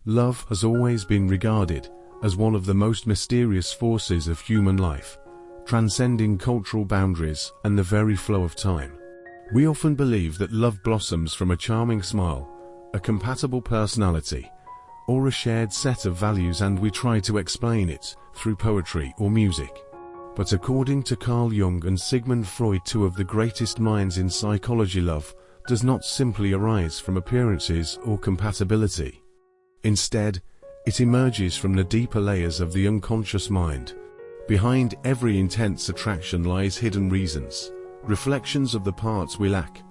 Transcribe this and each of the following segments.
Love has always been regarded as one of the most mysterious forces of human life, transcending cultural boundaries and the very flow of time. We often believe that love blossoms from a charming smile, a compatible personality, or a shared set of values, and we try to explain it through poetry or music. But according to Carl Jung and Sigmund Freud, two of the greatest minds in psychology, love does not simply arise from appearances or compatibility. Instead, it emerges from the deeper layers of the unconscious mind. Behind every intense attraction lies hidden reasons, reflections of the parts we lack,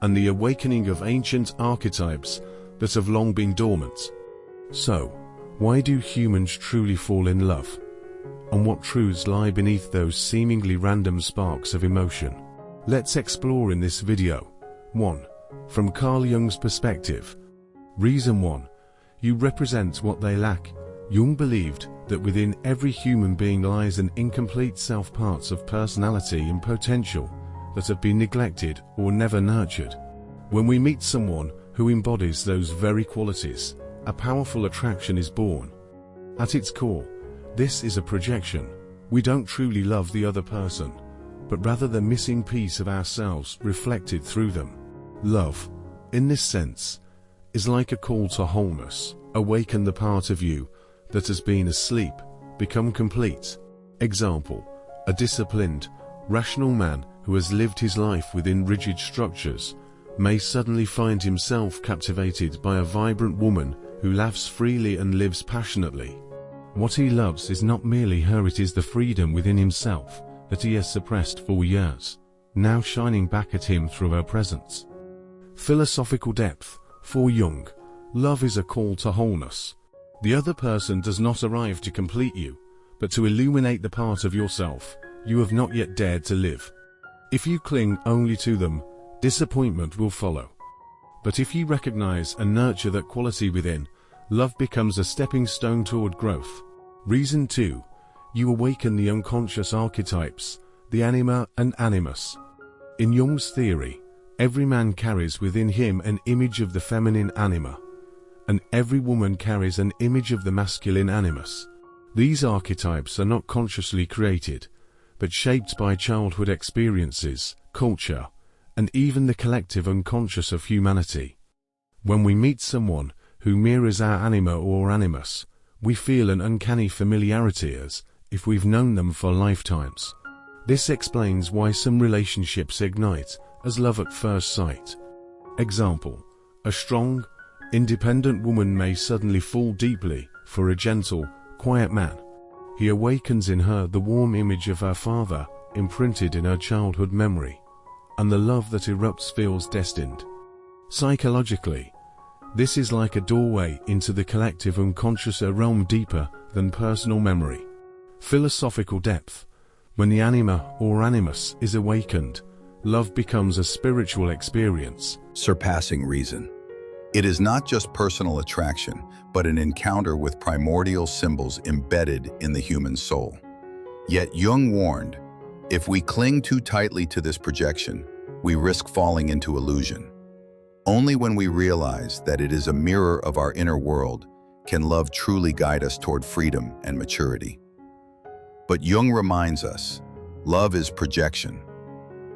and the awakening of ancient archetypes that have long been dormant. So, why do humans truly fall in love? And what truths lie beneath those seemingly random sparks of emotion? Let's explore in this video. 1. From Carl Jung's perspective. Reason 1. You represent what they lack. Jung believed that within every human being lies an incomplete self, parts of personality and potential that have been neglected or never nurtured. When we meet someone who embodies those very qualities, a powerful attraction is born. At its core, this is a projection. We don't truly love the other person, but rather the missing piece of ourselves reflected through them. Love, in this sense, is like a call to wholeness. Awaken the part of you that has been asleep, become complete. Example, a disciplined, rational man who has lived his life within rigid structures may suddenly find himself captivated by a vibrant woman who laughs freely and lives passionately. What he loves is not merely her, it is the freedom within himself that he has suppressed for years, now shining back at him through her presence. Philosophical depth. For Jung, love is a call to wholeness. The other person does not arrive to complete you, but to illuminate the part of yourself you have not yet dared to live. If you cling only to them, disappointment will follow. But if you recognize and nurture that quality within, love becomes a stepping stone toward growth. Reason 2. You awaken the unconscious archetypes, the anima and animus. In Jung's theory, every man carries within him an image of the feminine anima, and every woman carries an image of the masculine animus. These archetypes are not consciously created, but shaped by childhood experiences, culture, and even the collective unconscious of humanity. When we meet someone who mirrors our anima or animus, we feel an uncanny familiarity as if we've known them for lifetimes. This explains why some relationships ignite as love at first sight. Example, a strong, independent woman may suddenly fall deeply for a gentle, quiet man. He awakens in her the warm image of her father, imprinted in her childhood memory, and the love that erupts feels destined. Psychologically, this is like a doorway into the collective unconscious, a realm deeper than personal memory. Philosophical depth. When the anima or animus is awakened, love becomes a spiritual experience. Surpassing reason. It is not just personal attraction, but an encounter with primordial symbols embedded in the human soul. Yet Jung warned, if we cling too tightly to this projection, we risk falling into illusion. Only when we realize that it is a mirror of our inner world can love truly guide us toward freedom and maturity. But Jung reminds us, love is projection.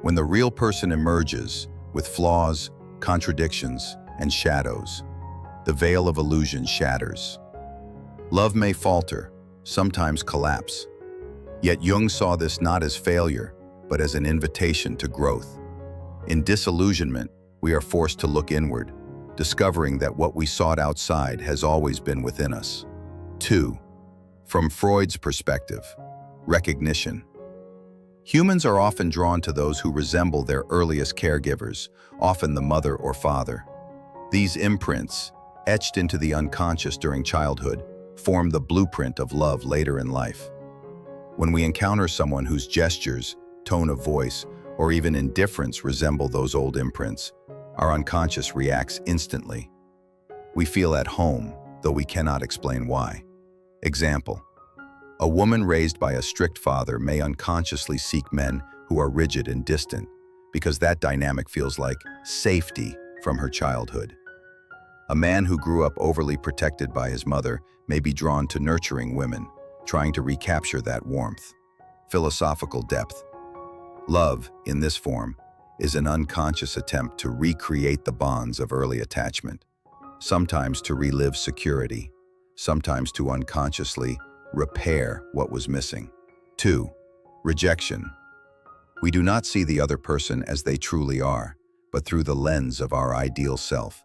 When the real person emerges with flaws, contradictions, and shadows, the veil of illusion shatters. Love may falter, sometimes collapse. Yet Jung saw this not as failure, but as an invitation to growth. In disillusionment, we are forced to look inward, discovering that what we sought outside has always been within us. 2. From Freud's perspective, recognition. Humans are often drawn to those who resemble their earliest caregivers, often the mother or father. These imprints, etched into the unconscious during childhood, form the blueprint of love later in life. When we encounter someone whose gestures, tone of voice, or even indifference resemble those old imprints, our unconscious reacts instantly. We feel at home, though we cannot explain why. Example, a woman raised by a strict father may unconsciously seek men who are rigid and distant, because that dynamic feels like safety from her childhood. A man who grew up overly protected by his mother may be drawn to nurturing women, trying to recapture that warmth. Philosophical depth. Love, in this form, is an unconscious attempt to recreate the bonds of early attachment, sometimes to relive security, sometimes to unconsciously repair what was missing. 2. Rejection. We do not see the other person as they truly are, but through the lens of our ideal self,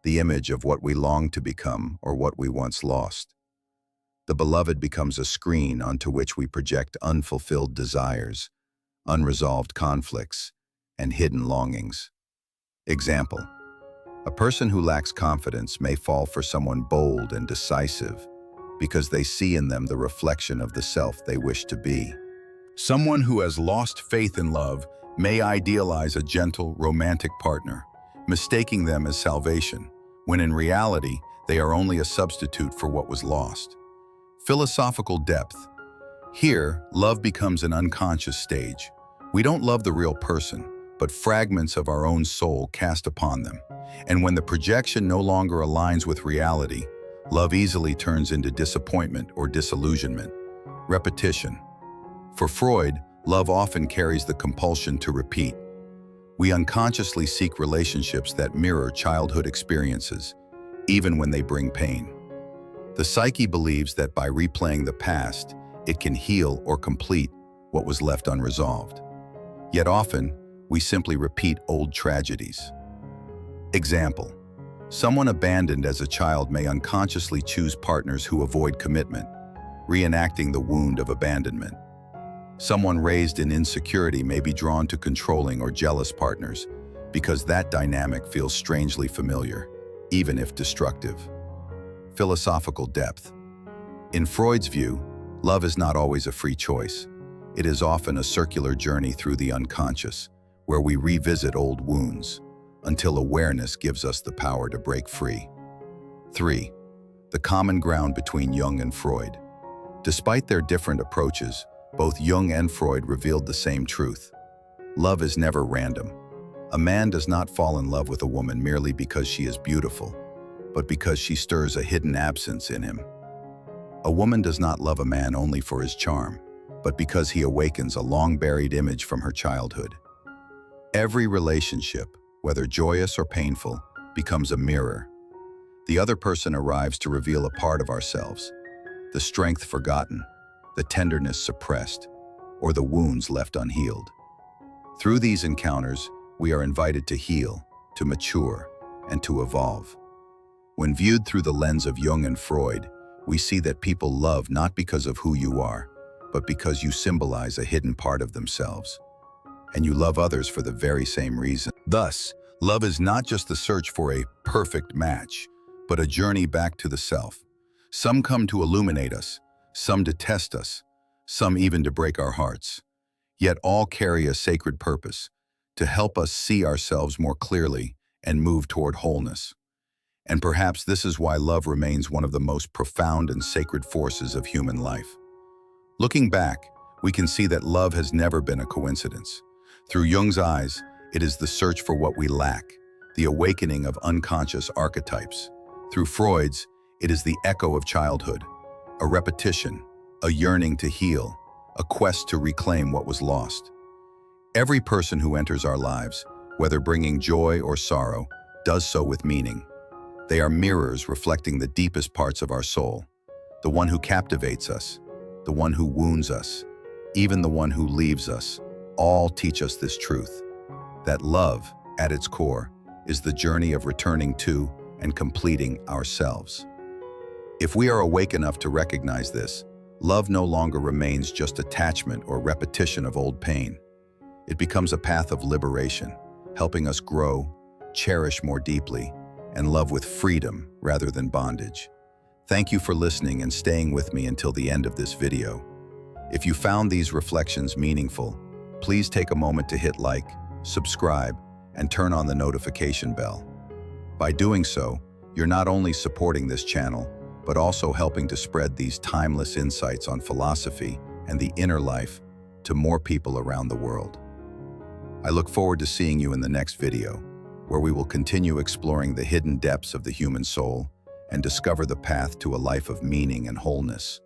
the image of what we long to become or what we once lost. The beloved becomes a screen onto which we project unfulfilled desires, unresolved conflicts, and hidden longings. Example: a person who lacks confidence may fall for someone bold and decisive because they see in them the reflection of the self they wish to be. Someone who has lost faith in love may idealize a gentle, romantic partner, mistaking them as salvation, when in reality, they are only a substitute for what was lost. Philosophical depth. Here, love becomes an unconscious stage. We don't love the real person, but fragments of our own soul cast upon them. And when the projection no longer aligns with reality, love easily turns into disappointment or disillusionment. Repetition. For Freud, love often carries the compulsion to repeat. We unconsciously seek relationships that mirror childhood experiences, even when they bring pain. The psyche believes that by replaying the past, it can heal or complete what was left unresolved. Yet often, we simply repeat old tragedies. Example: someone abandoned as a child may unconsciously choose partners who avoid commitment, reenacting the wound of abandonment. Someone raised in insecurity may be drawn to controlling or jealous partners because that dynamic feels strangely familiar, even if destructive. Philosophical depth. In Freud's view, love is not always a free choice. It is often a circular journey through the unconscious, where we revisit old wounds until awareness gives us the power to break free. 3. The common ground between Jung and Freud. Despite their different approaches, both Jung and Freud revealed the same truth. Love is never random. A man does not fall in love with a woman merely because she is beautiful, but because she stirs a hidden absence in him. A woman does not love a man only for his charm, but because he awakens a long-buried image from her childhood. Every relationship, whether joyous or painful, becomes a mirror. The other person arrives to reveal a part of ourselves, the strength forgotten, the tenderness suppressed, or the wounds left unhealed. Through these encounters, we are invited to heal, to mature, and to evolve. When viewed through the lens of Jung and Freud, we see that people love not because of who you are, but because you symbolize a hidden part of themselves. And you love others for the very same reason. Thus, love is not just the search for a perfect match, but a journey back to the self. Some come to illuminate us, some to test us, some even to break our hearts. Yet all carry a sacred purpose, to help us see ourselves more clearly and move toward wholeness. And perhaps this is why love remains one of the most profound and sacred forces of human life. Looking back, we can see that love has never been a coincidence. Through Jung's eyes, it is the search for what we lack, the awakening of unconscious archetypes. Through Freud's, it is the echo of childhood, a repetition, a yearning to heal, a quest to reclaim what was lost. Every person who enters our lives, whether bringing joy or sorrow, does so with meaning. They are mirrors reflecting the deepest parts of our soul, the one who captivates us, the one who wounds us, even the one who leaves us. All teach us this truth, that love, at its core, is the journey of returning to and completing ourselves. If we are awake enough to recognize this, love no longer remains just attachment or repetition of old pain. It becomes a path of liberation, helping us grow, cherish more deeply, and love with freedom rather than bondage. Thank you for listening and staying with me until the end of this video. If you found these reflections meaningful, please take a moment to hit like, subscribe, and turn on the notification bell. By doing so, you're not only supporting this channel, but also helping to spread these timeless insights on philosophy and the inner life to more people around the world. I look forward to seeing you in the next video, where we will continue exploring the hidden depths of the human soul and discover the path to a life of meaning and wholeness.